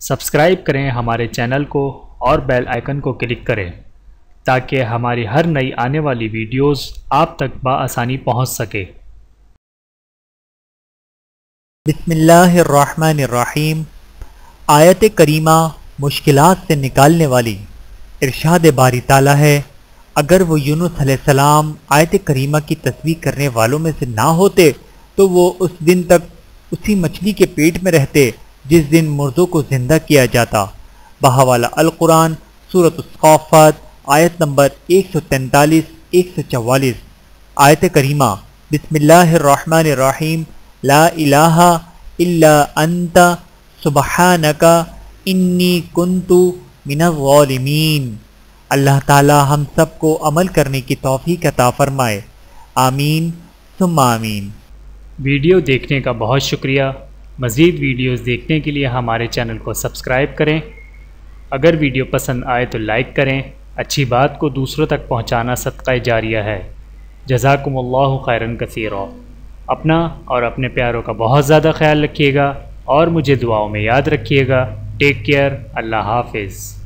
Subscribe کریں ہمارے channel کو اور بیل آئیکن کو کلک کریں تاکہ ہماری ہر نئی آنے والی ویڈیوز آپ تک بآسانی پہنچ سکے۔ بسم اللہ الرحمن الرحیم۔ آیت کریمہ مشکلات سے نکالنے والی۔ ارشاد باری تعالیٰ ہے، اگر وہ یونس علیہ السلام آیت کریمہ کی تصدیق کرنے والوں میں سے نہ ہوتے تو وہ اس دن تک اسی مچھلی کے پیٹ میں رہتے جس دن مردوں کو زندہ کیا جاتا۔ بحوالہ القرآن سورۃ الصافات آیت نمبر 143-144۔ آیت کریمہ بسم اللہ الرحمن الرحیم، لا الہ الا انت سبحانک انی کنت من الظالمین۔ اللہ تعالی ہم سب کو عمل کرنے کی توفیق عطا فرمائے، آمین ثم آمین۔ ویڈیو دیکھنے کا بہت شکریہ۔ مزید ویڈیوز دیکھنے کے لیے ہمارے چینل کو سبسکرائب کریں۔ اگر ویڈیو پسند آئے تو لائک کریں۔ اچھی بات کو دوسروں تک پہنچانا صدقہ جاریہ ہے۔ جزاکم اللہ خیرا کثیرا۔ اپنا اور اپنے پیاروں کا بہت زیادہ خیال رکھیے گا اور مجھے دعاؤں میں یاد رکھیے گا۔ Take care. اللہ حافظ۔